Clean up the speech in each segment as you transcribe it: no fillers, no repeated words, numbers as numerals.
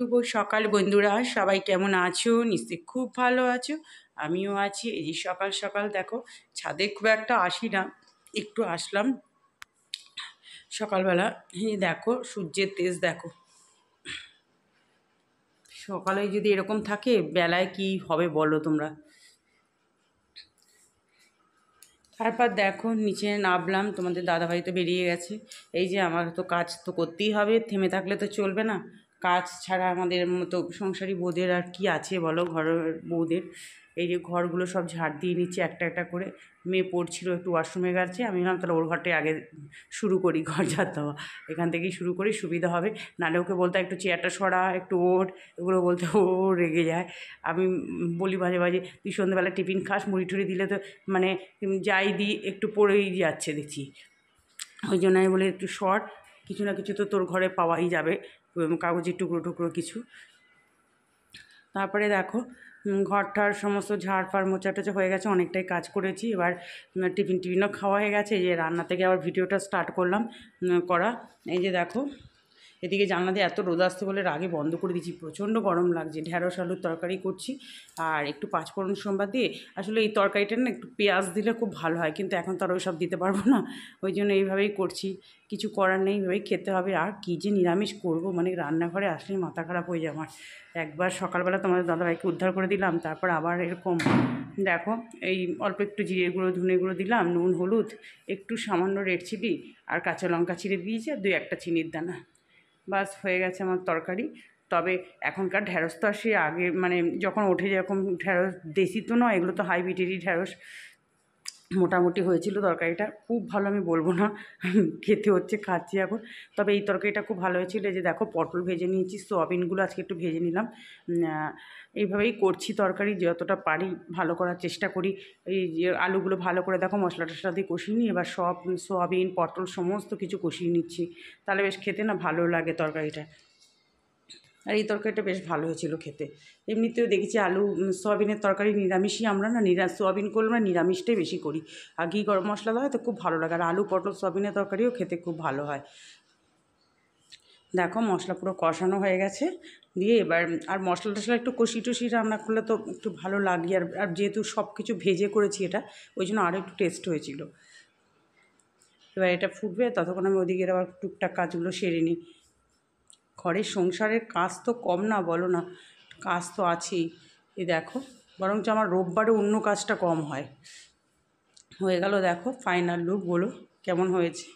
শুভ সকাল বন্ধুরা, সবাই কেমন আছো? নিশ্চয়ই খুব ভালো আছো। আমিও আছি। এই যে সকাল সকাল দেখো, ছাদে খুব একটা আসি না, একটু আসলাম সকালবেলা। এই দেখো সূর্যের তেজ দেখো, সকালে যদি এরকম থাকে বেলায় কি হবে বলো তোমরা। তারপর দেখো নিচে নামলাম, তোমাদের দাদাভাই তো বেরিয়ে গেছে। এই যে আমার তো কাজ তো করতেই হবে, থেমে থাকলে তো চলবে না। কাজ ছাড়া আমাদের মতো সংসারী বউদের আর কি আছে বলো, ঘরের বউদের। এই যে ঘরগুলো সব ঝাড় দিয়ে নিচ্ছি একটা একটা করে। মেয়ে পড়ছিল, একটু ওয়াশরুমে গেছে, আমি ভাবলাম তাহলে ওর ঘরটাই আগে শুরু করি, ঘর ঝাড় দেওয়া এখান থেকেই শুরু করি, সুবিধা হবে। নাহলে ওকে বলতে একটু চেয়ারটা সরা, একটু ওঠ, এগুলো বলতে ও রেগে যায়। আমি বলি মাঝে মাঝে, তুই সন্ধ্যেবেলা টিফিন খাস, মুড়ি টুড়ি দিলে তো মানে যাই দিই একটু পড়েই যাচ্ছে দেখছি। ওই জন্য আমি বলি একটু শর্ট, কিছু না কিছু তো তোর ঘরে পাওয়াই যাবে, কাগজের টুকরো টুকরো কিছু। তারপরে দেখো ঘরটার সমস্ত ঝাড় ফাড় মোচা টোচা হয়ে গেছে, অনেকটাই কাজ করেছি। এবার টিফিনও খাওয়া হয়ে গেছে, এই যে রান্না থেকে আবার ভিডিওটা স্টার্ট করলাম করা। এই যে দেখো এদিকে জানলা দিয়ে এত রোদ আসতে বলে রাগে বন্ধ করে দিয়েছি, প্রচণ্ড গরম লাগছে। ঢ্যাঁড়স আলুর তরকারি করছি আর একটু পাঁচফোড়ন সোমবার দিয়ে। আসলে এই তরকারিটা না একটু পেঁয়াজ দিলে খুব ভালো হয়, কিন্তু এখন তো আর ওই সব দিতে পারবো না, ওই জন্য এইভাবেই করছি। কিছু করার নেই, এইভাবেই খেতে হবে। আর কী যে নিরামিষ করব, মানে রান্নাঘরে আসলেই মাথা খারাপ হয়ে যায় আমার। একবার সকালবেলা তোমাদের দাদাভাইকে উদ্ধার করে দিলাম, তারপর আবার এরকম। দেখো এই অল্প একটু জিরে গুঁড়ো ধনে গুঁড়ো দিলাম, নুন হলুদ একটু সামান্য রেড চিলি আর কাঁচা লঙ্কা চিড়ে দিয়েছি, আর 2-1টা চিনির দানা, বাস হয়ে গেছে আমার তরকারি। তবে এখনকার ঢ্যাঁড়স তো আর সে আগে মানে যখন ওঠে যেরকম ঢ্যাঁড়স, দেশি তো নয় এগুলো, তো হাইব্রিডেরই ঢ্যাঁড়স। মোটামুটি হয়েছিল তরকারিটা, খুব ভালো আমি বলবো না, খেতে হচ্ছে, খাচ্ছি এখন। তবে এই তরকারিটা খুব ভালো হয়েছিল। এই যে দেখো পটল ভেজে নিয়েছি, সোয়াবিনগুলো আজকে একটু ভেজে নিলাম। এইভাবেই করছি তরকারি, যতটা পারি ভালো করার চেষ্টা করি। এই যে আলুগুলো ভালো করে দেখো মশলা টশলা দিয়ে কষিয়ে নিই, এবার সব সোয়াবিন পটল সমস্ত কিছু কষিয়ে নিচ্ছি, তাহলে বেশ খেতে না ভালো লাগে তরকারিটা। আর এই তরকারিটা বেশ ভালো হয়েছিল খেতে। এমনিতেও দেখেছি আলু সয়াবিনের তরকারি নিরামিষই, আমরা না সোয়াবিন করলে আমরা নিরামিষটাই বেশি করি। আর ঘি গরম মশলা দেওয়া হয় তো খুব ভালো লাগে। আর আলু পটল সয়াবিনের তরকারিও খেতে খুব ভালো হয়। দেখো মশলা পুরো কষানো হয়ে গেছে, দিয়ে এবার আর মশলা টশলা একটু কষি টষি রান্না করলে তো একটু ভালো লাগে। আর আর যেহেতু সব কিছু ভেজে করেছি এটা, ওই জন্য আরও একটু টেস্ট হয়েছিল। এবার এটা ফুটবে, ততক্ষণ আমি ওদিকে আবার টুকটাক কাজগুলো সেরে নিই। ঘরের সংসারের কাজ তো কম না বলো না, কাজ তো আছেই। এই দেখো বরঞ্চ আমার রোববারে অন্য কাজটা কম হয়। হয়ে গেল দেখো ফাইনাল লুক, বলো কেমন হয়েছে।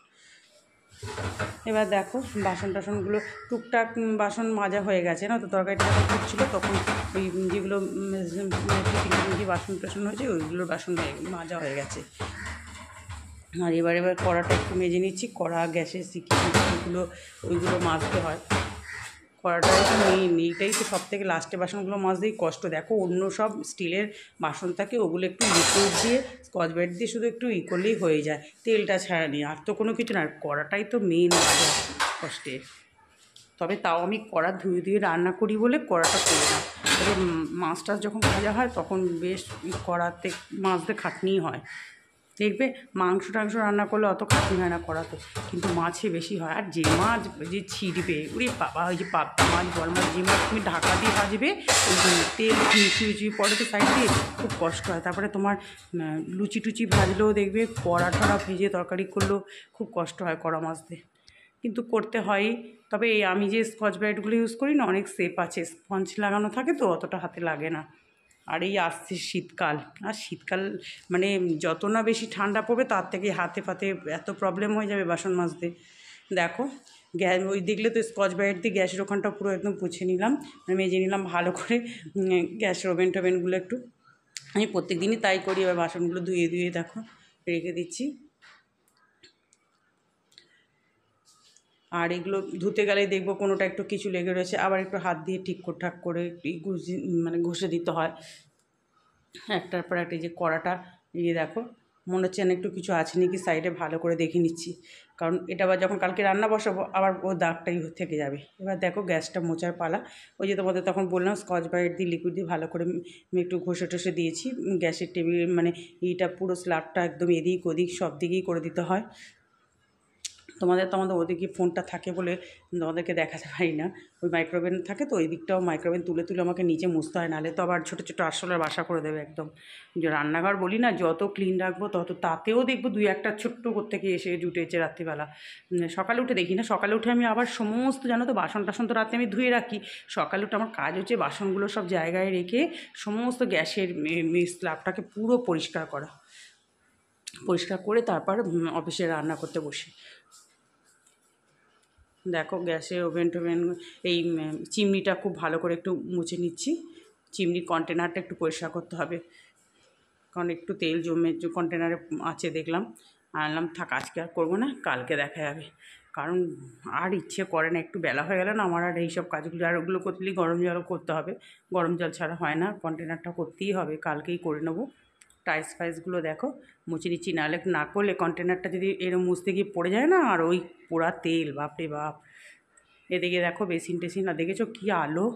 এবার দেখো বাসন টাসনগুলো টুকটাক বাসন মাজা হয়ে গেছে না, তো তরকারিটা যখন ফুটছিলো তখন ওই যেগুলো যে বাসন টাসন হয়েছে ওইগুলো বাসন মাজা হয়ে গেছে। আর এবার কড়াটা একটু মেজে নিচ্ছি, কড়া গ্যাসের ওইগুলো ওইগুলো মাজতে হয়। কড়াটাই তো মেইন, এইটাই তো সব থেকে লাস্টে বাসনগুলো মাজতেই কষ্ট। দেখো অন্য সব স্টিলের বাসন থাকে, ওগুলো একটু লিকুইড দিয়ে স্কচ ব্রাইট দিয়ে শুধু একটু করলেই হয়ে যায়, তেলটা ছাড়া নিয়ে আর তো কোনো কিছু না। আর কড়াটাই তো মেইন মাজা কষ্টের। তবে তাও আমি কড়া ধুয়ে ধুয়ে রান্না করি বলে কড়াটা করি না। তবে মাছ টাছ যখন ভাজা হয় তখন বেশ কড়াতে মাজতে খাটনিই হয়। দেখবে মাংস টাংস রান্না করলে অত খাটনি হয় না কড়াতে, কিন্তু মাছে বেশি হয়। আর যে মাছ যে ছিঁড়বে, ওরে বাবা, ওই যে পাবদা মাছ বল মাছ, যে মাছ তুমি ঢাকা দিয়ে ভাজবে ওই তেল চুচি পড়ে তো সাইড দিয়ে, খুব কষ্ট হয়। তারপরে তোমার লুচি টুচি ভাজলেও দেখবে, কড়া টড়া ভেজে তরকারি করলেও খুব কষ্ট হয় কড়া মাজতে, কিন্তু করতে হয়ই। তবে এই আমি যে স্কচ ব্রাইটগুলো ইউজ করি না, অনেক সেফ আছে, স্পঞ্জ লাগানো থাকে তো অতটা হাতে লাগে না। আর এই আসছে শীতকাল, আর শীতকাল মানে যত না বেশি ঠান্ডা পড়বে তার থেকে হাতে ফাতে এত প্রবলেম হয়ে যাবে বাসন মাজতে। দেখো গ্যাস ওই দেখলে তো স্কচ ব্রাইট দিয়ে গ্যাসের ওখানটা পুরো একদম পুছে নিলাম, মেজে নিলাম ভালো করে। গ্যাসের ওভেন টোভেনগুলো একটু, আমি প্রত্যেক দিনই তাই করি। এবার বাসনগুলো ধুয়ে ধুয়ে দেখো রেখে দিচ্ছি। আর এগুলো ধুতে গেলেই দেখবো কোনোটা একটু কিছু লেগে রয়েছে, আবার একটু হাত দিয়ে ঠিক ঠাক করে মানে ঘষে দিতে হয় একটার পর একটা। যে কড়াটা নিয়ে দেখো মনে হচ্ছে না একটু কিছু আছে নাকি সাইডে, ভালো করে দেখে নিচ্ছি, কারণ এটা আবার যখন কালকে রান্না বসাবো আবার ও দাগটাই থেকে যাবে। এবার দেখো গ্যাসটা মোচার পালা। ওই যে তোমাদের তখন বললাম স্কচ ব্রাইট দিয়ে লিকুইড দিয়ে ভালো করে আমি একটু ঘষে টষে দিয়েছি। গ্যাসের টেবিল মানে এইটা পুরো স্ল্যাবটা একদম এদিক ওদিক সব দিকেই করে দিতে হয়। তোমাদের ওদিকে ফোনটা থাকে বলে তোমাদেরকে দেখাতে পারি না। ওই মাইক্রোওভেন থাকে তো ওই দিকটাও মাইক্রোওভেন তুলে আমাকে নিচে মুছতে হয়, নাহলে তো আবার ছোটো ছোটো আরশোলার বাসা করে দেবে একদম। যে রান্নাঘর বলি না যত ক্লিন রাখবো তত, তাতেও দেখবো 2-1টা ছোট্ট থেকে এসে জুটেছে রাত্রিবেলা। সকালে উঠে দেখি না, সকালে উঠে আমি আবার সমস্ত জানো তো বাসন টাসন তো রাতে আমি ধুয়ে রাখি। সকালে উঠে আমার কাজ হচ্ছে বাসনগুলো সব জায়গায় রেখে সমস্ত গ্যাসের স্ল্যাবটাকে পুরো পরিষ্কার করা, পরিষ্কার করে তারপর অফিসে রান্না করতে বসি। দেখো গ্যাসের ওভেন টোভেন এই চিমনিটা খুব ভালো করে একটু মুছে নিচ্ছি। চিমনির কন্টেনারটা একটু পরিষ্কার করতে হবে, কারণ একটু তেল জমে কন্টেনারে আছে দেখলাম। আনলাম থাক আজকে আর করবো না, কালকে দেখা যাবে। কারণ আর ইচ্ছে করে না, একটু বেলা হয়ে গেলে না আমার আর এইসব কাজগুলো, আর ওগুলো করতে গরম জলও করতে হবে, গরম জল ছাড়া হয় না। কন্টেনারটা করতেই হবে, কালকেই করে নেবো। টাইলস ফাইলসগুলো দেখো মুছে নিচ্ছি, নাহলে না করলে কন্টেনারটা যদি এরম মুছতে গিয়ে পড়ে যায় না, আর ওই পোড়া তেল বাপরে বাপ। এদিকে দেখো বেসিন টেসিন, আর দেখেছো কী আলো,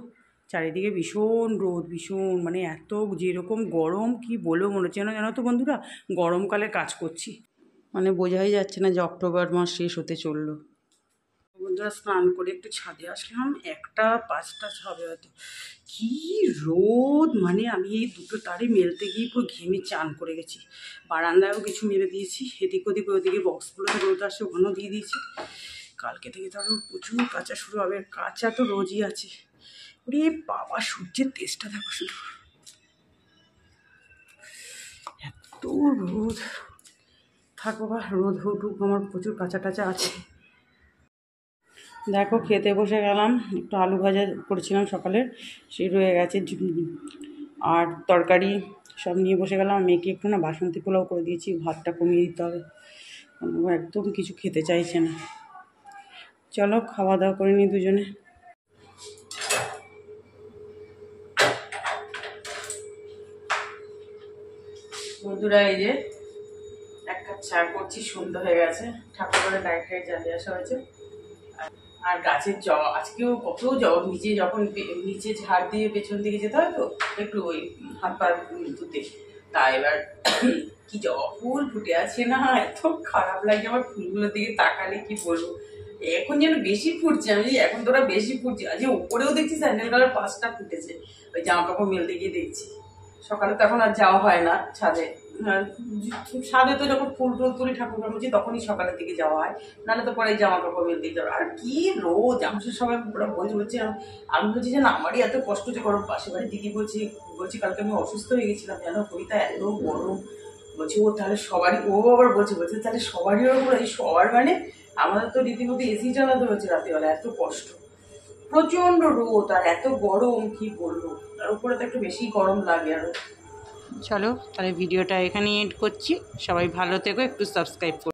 চারিদিকে ভীষণ রোদ, ভীষণ মানে এত যেরকম গরম কি বলবো, মনে হচ্ছে জানো তো বন্ধুরা গরমকালে কাজ করছি, মানে বোঝাই যাচ্ছে না যে অক্টোবর মাস শেষ হতে চললো। বন্ধুরা স্নান করে একটু ছাদে আসলাম, 1:05 হবে হয়তো। কি রোদ, মানে আমি এই দুটো তারে মেলতে গিয়ে পুরো ঘেমে চান করে গেছি। বারান্দায়ও কিছু মেরে দিয়েছি, এদিক ওদিকে বক্সগুলোতে রোদ আসে ওখানেও দিয়ে দিয়েছি। কালকে থেকে তো আরও প্রচুর কাঁচা শুরু হবে, কাঁচা তো রোজই আছে। ওরে বাবা সূর্যের তেজটা দেখো শুধু, এত রোদ। থাকো বা রোদ উঠুক, আমার প্রচুর কাঁচা টাচা আছে। দেখো খেতে বসে গেলাম, একটু আলু ভাজা করেছিলাম সকালে, সে রয়ে গেছে, আর তরকারি সব নিয়ে বসে গেলাম। মেয়েকে একটু না বাসন্তী পোলাও করে দিয়েছি, ভাতটা কমিয়ে দিতে হবে, একদম কিছু খেতে চাইছে না। চলো খাওয়া দাওয়া করে নিই দুজনে। বন্ধুরা এই যে 1 কাপ চা করছি, সন্ধ্যা হয়ে গেছে, ঠাকুরের লাইট জ্বালিয়ে আসা হয়েছে। আর গাছের আজকেও কত নিচে যখন নিচে ঝাড় দিয়ে পেছন দিকে যেতে হয় তো একটু ওই হাত পা ধুতে, তা এবার কি জবা ফুল ফুটে আছে না, এত খারাপ লাগছে আমার ফুলগুলোর দিকে তাকালে, কি বলবো। এখন যেন বেশি ফুটছে, আমি এখন তোরা বেশি ফুটছে, আজ ওপরেও দেখছি স্যান্ডেল কালার 5টা ফুটেছে, ওই জামা কাপড় মেলতে গিয়ে দেখছি। সকালে তো এখন আর যাওয়া হয় না ছাদে, ছাদে তো যখন ফুল টুল তুলি ঠাকুর মুছি তখনই সকালের দিকে যাওয়া হয়, নাহলে তো পরে জামা কাপড় মেলতেই যাবে। আর কি রোজ আমার সবাই পুরো বলছে আমি বলছি যে না আমারই এত কষ্ট যে গরম। পাশে বাড়ি দিদি বলছি কালকে আমি অসুস্থ হয়ে গেছিলাম জানো, কবিতা এত গরম। বলছি ও তাহলে সবারই, ও আবার বলছে তাহলে সবারই ওর এই সবার, মানে আমাদের তো রীতিমতো এসি চালাতে হচ্ছে রাতেবেলা, এত কষ্ট, প্রচন্ড রোদ আর এত গরম কি বলবো। তার উপরে তো একটু বেশি গরম লাগে আরো। চলো তাহলে ভিডিওটা এখানেই এন্ড করছি, সবাই ভালো থেকো, একটু সাবস্ক্রাইব করো।